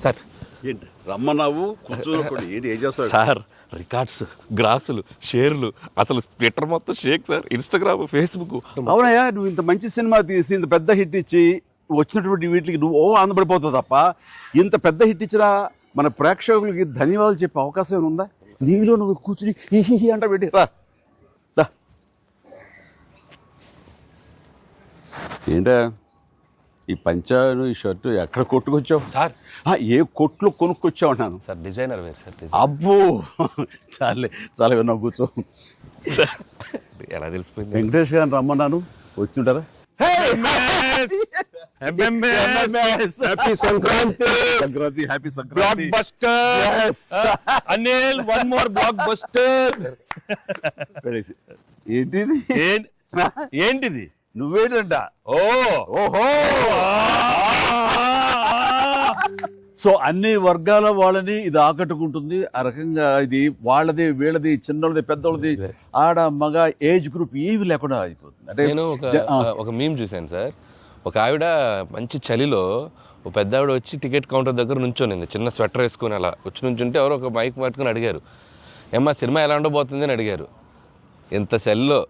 Sir ఏంటి రమ్మన్నావు కూర్చోకుండా ఏంటి ఏం చేస్తావు? సార్ రికార్డ్స్, గ్రాసులు, షేర్లు, అసలు ట్విట్టర్ మొత్తం షేక్ సార్, ఇన్స్టాగ్రామ్, ఫేస్బుక్. అవునయ్యా, నువ్వు ఇంత మంచి సినిమా తీసి ఇంత పెద్ద హిట్ ఇచ్చి వచ్చినటువంటి వీటికి నువ్వు ఆనందపడిపోతావు తప్ప ఇంత పెద్ద హిట్ ఇచ్చినా మన ప్రేక్షకులకి ధన్యవాదాలు చెప్పే అవకాశం ఏమైనా ఉందా? నీలో నువ్వు కూర్చుని హీ అంట పెట్టి రా. ఏంటా ఈ పంచాను ఈ షర్టు ఎక్కడ కొట్టుకొచ్చావు సార్ ఏ కొట్లు కొనుక్కొచ్చావు అంటాను. సార్ డిజైనర్ వేరు సార్. అబ్బో చాలే చాలా విన్నావు, కూర్చో. ఎలా తెలిసిపోయింది? వెంకటేష్ గారిని రమ్మన్నాను, వచ్చి ఉంటారా? Happy Sankranti. Sankranti, happy Sankranti. Anil one more block buster. ఏంటిది? ఏంటిది? నువ్వేంటంట? ఓహో. సో అన్ని వర్గాల వాళ్ళని ఇది ఆకట్టుకుంటుంది. ఆ రకంగా ఇది వాళ్ళది, వీళ్ళది, చిన్నోళ్ళది, పెద్దోళ్ళది, ఆడ మగ ఏజ్ గ్రూప్ ఏవి లేకుండా అయిపోతుంది. అంటే నేను ఒక మీమ్ చూశాను సార్. ఒక ఆవిడ మంచి చలిలో ఒక పెద్ద ఆవిడ వచ్చి టికెట్ కౌంటర్ దగ్గర నుంచోనింది, చిన్న స్వెటర్ వేసుకుని అలా వచ్చి నుంచుంటే ఎవరో ఒక మైక్ పట్టుకుని అడిగారు, ఏమ్మా సినిమా ఎలా ఉండబోతుంది అని అడిగారు. ఎంత చలిలో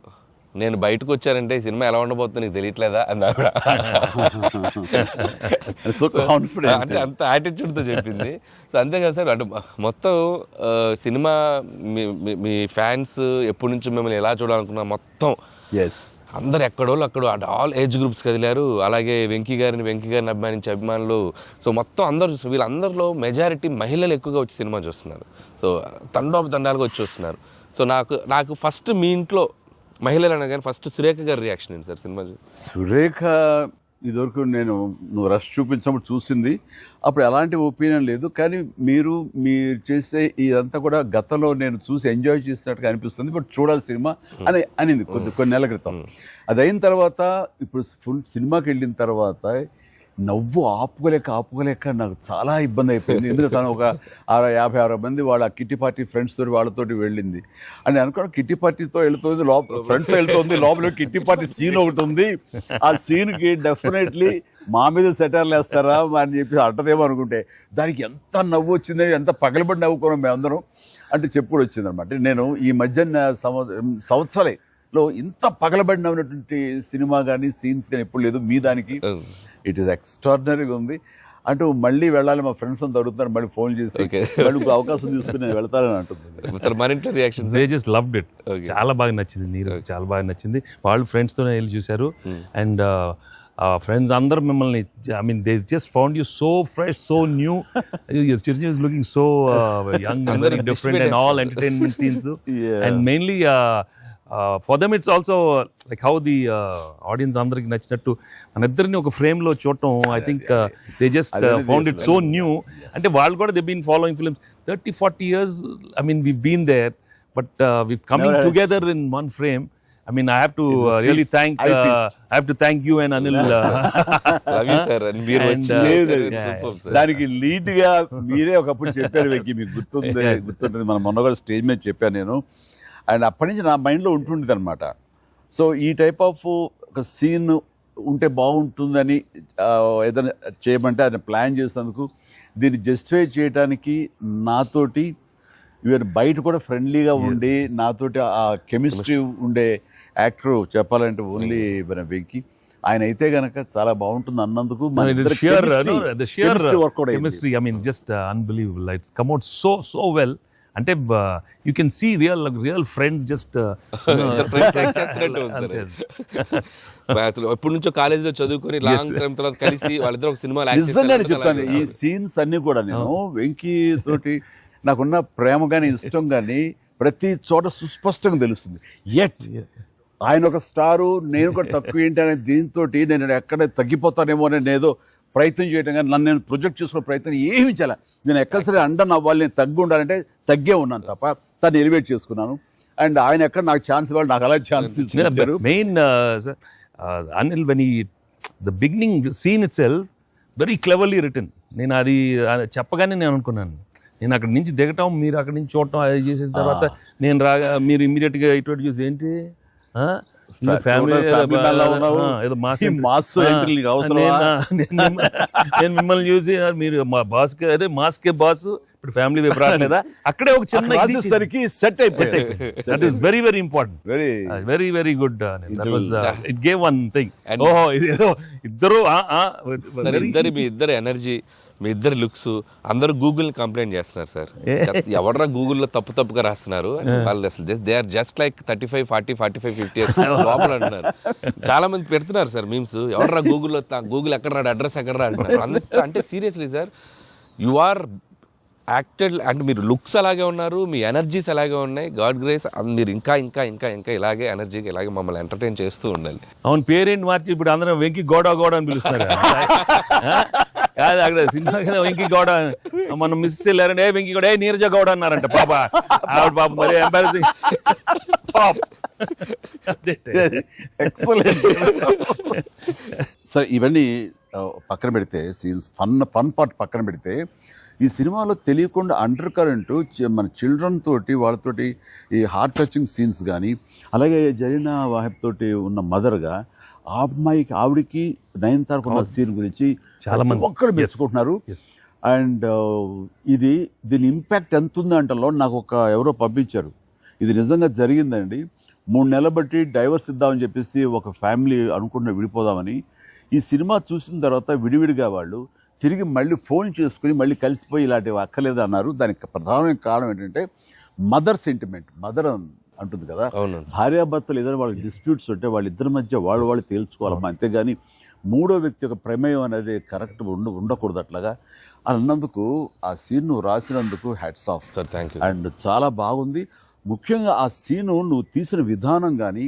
నేను బయటకు వచ్చానంటే ఈ సినిమా ఎలా ఉండబోతుందో నీకు తెలియట్లేదా అంది ఆవిడ. అంటే అంత యాటిట్యూడ్తో చెప్పింది. సో అంతే కదా సార్, అంటే మొత్తం సినిమా మీ ఫ్యాన్స్ ఎప్పటి నుంచి మిమ్మల్ని ఎలా చూడాలనుకున్నా మొత్తం అందరు ఎక్కడోళ్ళు అక్కడ ఆల్ ఏజ్ గ్రూప్స్ కదిలారు. అలాగే వెంకీ గారిని అభిమానించే అభిమానులు. సో మొత్తం అందరూ వీళ్ళందరిలో మెజారిటీ మహిళలు ఎక్కువగా వచ్చి సినిమా చూస్తున్నారు. సో తండాలుగా వచ్చి వస్తున్నారు. సో నాకు ఫస్ట్ మీ ఇంట్లో మహిళలు అనగానే ఫస్ట్ సురేఖ గారి రియాక్షన్ ఏంటి సార్ సినిమా? సురేఖ ఇదివరకు నువ్వు రష్ చూపించినప్పుడు చూసింది, అప్పుడు ఎలాంటి ఒపీనియన్ లేదు. కానీ మీరు చేసే ఇదంతా కూడా గతంలో నేను చూసి ఎంజాయ్ చేసినట్టుగా అనిపిస్తుంది, బట్ చూడాలి సినిమా అని అనింది కొన్ని నెలల క్రితం. అది అయిన తర్వాత ఇప్పుడు ఫుల్ సినిమాకి వెళ్ళిన తర్వాత నవ్వు ఆపుకోలేక నాకు చాలా ఇబ్బంది అయిపోయింది. ఎందుకంటే తను ఒక 50-60 మంది వాళ్ళ కిట్టి పార్టీ ఫ్రెండ్స్ తోటి వాళ్ళతోటి వెళ్ళింది. అని అనుకోవడం కిట్టి పార్టీతో వెళుతుంది, ఫ్రెండ్స్తో వెళ్తుంది, లోపల కిట్టి పార్టీ సీన్ ఒకటి ఉంది. ఆ సీన్కి డెఫినెట్లీ మా మీద సెటర్లు వేస్తారా అని చెప్పి అంటదేమో అనుకుంటే దానికి ఎంత నవ్వు వచ్చింది, ఎంత పగలబడి నవ్వుకున్నాం మేమందరం అంటే చెప్పుడు వచ్చింది అనమాట. నేను ఈ మధ్య సంవత్సరాలలో ఇంత పగలబడి నవ్వినటువంటి సినిమా కానీ సీన్స్ కానీ ఎప్పుడు లేదు. మీ దానికి ఇట్ ఈస్ ఎక్స్ట్రాడినరీగా ఉంది. అంటూ మళ్ళీ వెళ్ళాలి, మా ఫ్రెండ్స్ అంతా అడుగుతున్నారు, మళ్ళీ ఫోన్ చేసి మళ్ళీ అవకాశం తీసుకుని నేను వెళ్తానని అంటుంది. They just loved it. చాలా బాగా నచ్చింది, నీరు చాలా బాగా నచ్చింది. వాళ్ళు ఫ్రెండ్స్తోనే వెళ్ళి చూశారు. అండ్ ఫ్రెండ్స్ అందరూ మిమ్మల్ని, I mean they just found you so fresh, so new. Chiranjeevi is looking so young and very different and all entertainment scenes. And mainly for them it's also like how the audience అందరికి నచ్చినట్టు మన ఇద్దరిని ఒక frame లో చూడటం. I think they just found it so new. అంటే వాళ్ళు కూడా they've been following films 30-40 years. I mean we've been there, but we've coming together in one frame. I mean I have to really thank you and Anil. Love you sir. And మీరు దానికి lead గా మీరే ఒకప్పుడు చెప్పారు వెంకీ, మీకు గుర్తుంటుంది మన మొన్న కూడా స్టేజ్ మీద చెప్పాను నేను. అండ్ అప్పటి నుంచి నా మైండ్లో ఉంటుండేది అనమాట. సో ఈ టైప్ ఆఫ్ ఒక సీన్ ఉంటే బాగుంటుందని ఏదైనా చేయమంటే అది ప్లాన్ చేసినందుకు, దీన్ని జస్టిఫై చేయడానికి నాతోటి ఈవెన్ బయట కూడా ఫ్రెండ్లీగా ఉండి నాతోటి ఆ కెమిస్ట్రీ ఉండే యాక్టర్ చెప్పాలంటే ఓన్లీ మన వెంకీ. ఆయన అయితే గనక చాలా బాగుంటుంది అన్నందుకు chemistry, I mean just unbelievable. It's come out so well. అంటే you can see real friends just ఎప్పటి నుంచో కాలేజీలో చదువుకొని లాంగ్ టైం తర్వాత కలిసి వాళ్ళిద్దరు ఒక సినిమా. నిజంగానే చెప్తాను, ఈ సీన్స్ అన్ని కూడా నేను వెంకీ తోటి నాకున్న ప్రేమ కానీ ఇష్టం కానీ ప్రతి చోట సుస్పష్టంగా తెలుస్తుంది. ఎట్ ఆయన ఒక స్టారు, నేను కూడా తక్కువ ఏంటి అనే దీంతో నేను ఎక్కడ తగ్గిపోతానేమో అని ఏదో ప్రయత్నం చేయటం కానీ నన్ను నేను ప్రొజెక్ట్ చేసుకునే ప్రయత్నం ఏమి చేయాలి. నేను ఎక్కడ సరే అండను అవ్వాలి, నేను తగ్గి ఉండాలంటే తగ్గే ఉన్నాను తప్ప తను ఎలివేట్ చేసుకున్నాను. అండ్ ఆయన ఎక్కడ నాకు ఛాన్స్ ఇవ్వాలి, నాకు అలా ఛాన్స్ ఇచ్చారు. Main Anil when the beginning scene it self very cleverly return. నేను అది చెప్పగానే నేను అనుకున్నాను, నేను అక్కడి నుంచి దిగటం, మీరు అక్కడి నుంచి చూడటం, అది చేసిన తర్వాత నేను రాగా మీరు ఇమ్మీడియట్గా ఇటువంటి చూసి ఏంటి ఫ్యామిలీ family man లా ఉన్నావు. ఏదో మాస్ ఈ mass entry నీకు అవసరమా? నేను మిమ్మల్ని చూసి మీరు మా బాస్ కి అదే మాస్ కే బాస్ ఇప్పుడు ఫ్యామిలీ వైపు రావట్లేదా అక్కడే ఒక చిన్న రాసేసరికి సెట్ అయిపోయింది. That is very very important, very very very good. It gave one thing. ఓహో ఇదేదో ఇద్దరు మీ ఇద్దరు ఎనర్జీ, మీ ఇద్దరు లుక్స్, అందరూ గూగుల్ కంప్లైంట్ చేస్తున్నారు సార్. ఎవడరా గూగుల్లో తప్పుగా రాస్తున్నారు వాళ్ళు, అసలు దే ఆర్ జస్ట్ లైక్ 35, 40, 45, 50 లోపల అంటున్నారు. చాలా మంది పెడుతున్నారు సార్ మీమ్స్, ఎవడరా గూగుల్ ఎక్కడ రాడు, అడ్రస్ ఎక్కడ రా అంటున్నారు. అంటే seriously sir, you are acted అంటే మీరు లుక్స్ అలాగే ఉన్నారు, మీ ఎనర్జీస్ అలాగే ఉన్నాయి. గాడ్ గ్రేస్, మీరు ఇంకా ఇంకా ఇంకా ఇంకా ఇలాగే ఎనర్జీకి ఇలాగే మమ్మల్ని ఎంటర్టైన్ చేస్తూ ఉండాలి. అవును, పేరేంటి మార్చి ఇప్పుడు అందరం వెంకి గౌడ అని పిలుస్తారు. కాదు అక్కడ సినిమా వెంకి గౌడ, మనం మిస్ వెళ్ళారంటే వెంకి గౌడ, నీరజ గౌడ అన్నారంట. పాప ఆవిడ పాప మరి ఎంబారసింగ్. ఎక్సలెంట్. సరే, ఇవన్నీ పక్కన పెడితే, సీన్స్ ఫన్ పార్ట్ పక్కన పెడితే, ఈ సినిమాలో తెలియకుండా అండర్ కరెంట్ మన చిల్డ్రన్ తోటి వాళ్ళతోటి ఈ హార్ట్ టచింగ్ సీన్స్ కానీ, అలాగే జరీనా వాహిబ్ తోటి ఉన్న మదర్గా ఆ అమ్మాయికి ఆవిడికి నయనతారకు ఉన్న సీన్ గురించి చాలా మంది ఒక్కరు మెచ్చుకుంటున్నారు. అండ్ దీని ఇంపాక్ట్ ఎంత ఉంది అంటలో నాకు ఎవరో పంపించారు, ఇది నిజంగా జరిగిందండి. 3 నెలల బట్టి డైవర్స్ ఇద్దామని చెప్పేసి ఒక ఫ్యామిలీ అనుకుంటున్న విడిపోదామని, ఈ సినిమా చూసిన తర్వాత విడివిడిగా వాళ్ళు తిరిగి మళ్ళీ ఫోన్ చేసుకుని మళ్ళీ కలిసిపోయి ఇలాంటివి అక్కర్లేదు అన్నారు. దానికి ప్రధానమైన కారణం ఏంటంటే మదర్ సెంటిమెంట్. మదర్ అంటుంది కదా, భార్యాభర్తలు ఏదైనా వాళ్ళకి డిస్ప్యూట్స్ ఉంటే వాళ్ళిద్దరి మధ్య వాళ్ళు తేల్చుకోవాలమ్మా, అంతేగాని మూడో వ్యక్తి యొక్క ప్రమేయం అనేది కరెక్ట్ ఉండకూడదు. అట్లాగా అన్నందుకు ఆ సీన్ నువ్వు రాసినందుకు hats off sir. Thank you. And చాలా బాగుంది. ముఖ్యంగా ఆ సీను నువ్వు తీసిన విధానం కానీ,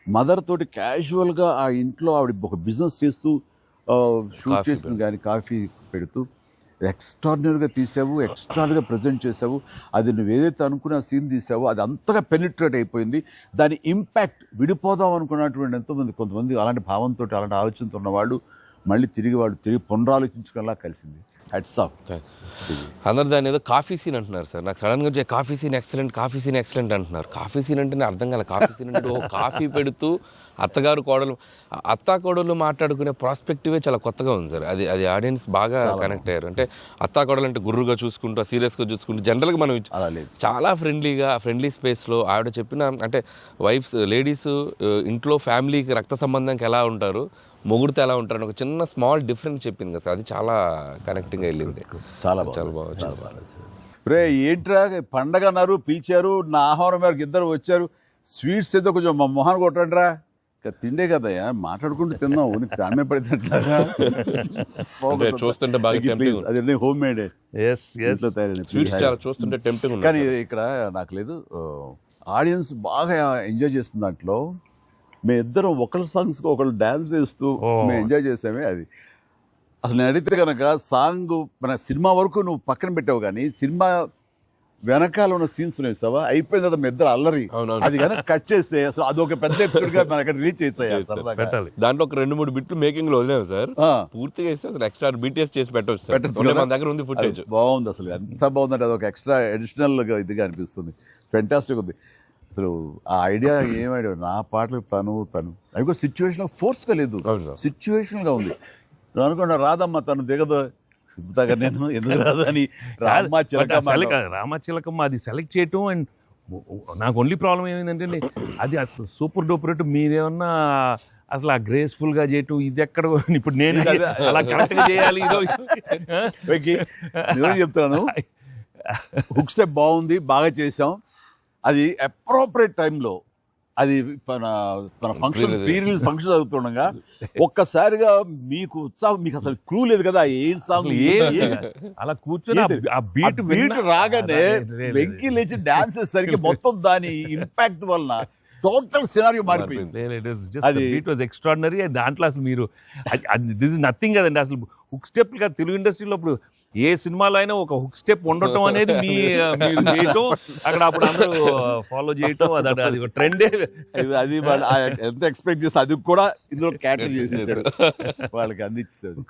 మదర్ తోటి క్యాజువల్గా ఆ ఇంట్లో ఆవిడ ఒక బిజినెస్ చేస్తూ షూట్ చేసింది కానీ, కాఫీ పెడుతూ ఎక్స్ట్రాడినరీగా తీసావు, ఎక్స్ట్రాడినరీగా ప్రజెంట్ చేసావు. అది నువ్వు ఏదైతే అనుకున్న సీన్ తీసావో అది అంతగా పెనిట్రేట్ అయిపోయింది. దాని ఇంపాక్ట్ విడిపోదాం అనుకున్నటువంటి ఎంతోమంది, కొంతమంది అలాంటి భావంతో అలాంటి ఆలోచనతో ఉన్నవాళ్ళు మళ్ళీ తిరిగి పునరాలోచించుకునేలా కలిసింది. Hats off. అందరు దాన్ని ఏదో కాఫీ సీన్ అంటున్నారు సార్. నాకు సడన్గా వచ్చే కాఫీ సీన్ ఎక్సలెంట్ అంటున్నారు. కాఫీ సీన్ అంటే అర్థం కాలే. కాఫీ సీన్ అంటే కాఫీ పెడుతూ అత్తా కోడలు మాట్లాడుకునే ప్రాస్పెక్టివే చాలా కొత్తగా ఉంది సార్. అది ఆడియన్స్ బాగా కనెక్ట్ అయ్యారు. అంటే అత్తా కోడలు అంటే గుర్రుగా చూసుకుంటూ, సీరియస్గా చూసుకుంటూ, జనరల్గా మనం చాలా ఫ్రెండ్లీ స్పేస్లో ఆవిడ చెప్పిన, అంటే లేడీస్ ఇంట్లో ఫ్యామిలీకి రక్త సంబంధంకి ఎలా ఉంటారు, మొగుడితో ఎలా ఉంటారని ఒక చిన్న స్మాల్ డిఫరెన్స్ చెప్పింది కదా సార్. అది చాలా కనెక్టింగ్గా వెళ్ళింది. చాలా బాగుంది. రే ఏంట్రా పండగ అన్నారు, పిలిచారు, నా ఆహారం మేరకు ఇద్దరు వచ్చారు, స్వీట్స్ ఏదో కొంచెం మా మొహాన్ కొట్టండిరా. తిండే కదయ్యా, మాట్లాడుకుంటూ తిన్నావు, నీకు దాన్నే పడినట్లాగా చూస్తుంటే బాగా అదే హోమ్ మేడ్ చూస్తుంటే టెంప్టింగ్. కానీ ఇక్కడ నాకు లేదు, ఆడియన్స్ బాగా ఎంజాయ్ చేస్తున్న దాంట్లో మేమిద్దరం ఒకళ్ళ సాంగ్స్కి ఒకళ్ళు డ్యాన్స్ చేస్తూ మేము ఎంజాయ్ చేసామే. అది అసలు నేను అడిగితే కనుక సాంగ్ మన సినిమా వరకు నువ్వు పక్కన పెట్టావు, కానీ సినిమా వెనకాల ఉన్న సీన్స్ చూసావా, అయిపోయిన తర్వాత మీ ఇద్దరు అల్లరి, అది కనుక కట్ చేస్తే అసలు అదొక పెద్ద ఎపిసోడ్ గా మనకి రిలీజ్ చేసేయాలి. దాంట్లో ఒక 2-3 బిట్లు మేకింగ్ లో వదిలేము సార్. పూర్తిగా వేస్తే అసలు ఎక్స్ట్రా బీటీఎస్ చేసి పెట్టచ్చు. మన దగ్గర ఉంది ఫుటేజ్. బాగుంది, అసలు ఎంత బాగుందంటే అదొక ఎక్స్ట్రా అడిషనల్ గా ఇదిగా అనిపిస్తుంది. ఫెంటాస్టిక్ ఉంది అసలు. ఆ ఐడియా ఏమైనా నా పాటలు తను అవి కూడా సిచ్యువేషన్ ఫోర్స్గా లేదు, సిచ్యువేషన్ గా ఉంది. నువ్వు అనుకున్నా రాదమ్మా తను దిగదు, నేను ఎందుకు రాదు అని రామచిలకమ్మ అది సెలెక్ట్ చేయటం. అండ్ నాకు ఓన్లీ ప్రాబ్లం ఏమైందంటే అది అసలు సూపర్ డూపర్. మీరేమన్నా అసలు ఆ గ్రేస్ఫుల్ గా చేయటం, ఇది ఎక్కడ ఇప్పుడు నేను అలా కరెక్ట్ గా చేయాలి. చెప్తాను, హుక్ స్టెప్ బాగుంది, బాగా చేసాం. అది అప్రోప్రియేట్ టైంలో, అది మన ఫంక్షన్ రిలీజ్ ఫంక్షన్ జరుగుతుండగా ఒక్కసారిగా మీకు ఉత్సాహం, మీకు అసలు క్లూ లేదు కదా ఏం సాంగ్ అలా కూర్చొని ఆ బీట్ రాగానే వెంకీ లేచి డాన్స్ చేసేసరికి మొత్తం దాని ఇంపాక్ట్ వలన టోటల్ సినారియో మారిపోయింది. ఎక్స్ట్రాడినరీ. దాంట్లో అసలు మీరు దిస్ ఇస్ నథింగ్ కదండి. అసలు హుక్ స్టెప్ గా తెలుగు ఇండస్ట్రీలో ఇప్పుడు ఏ సినిమాలో అయినా ఒక హుక్ స్టెప్ ఉండటం అనేది మీరు చేయటం, అక్కడ అప్పుడు అందరూ ఫాలో చేయటం, అది ఒక ట్రెండే. అది ఎంత ఎక్స్పెక్ట్ చేస్తే అది కూడా ఇందులో క్యాటర్ చేసేసాడు, వాళ్ళకి అందించేసాడు.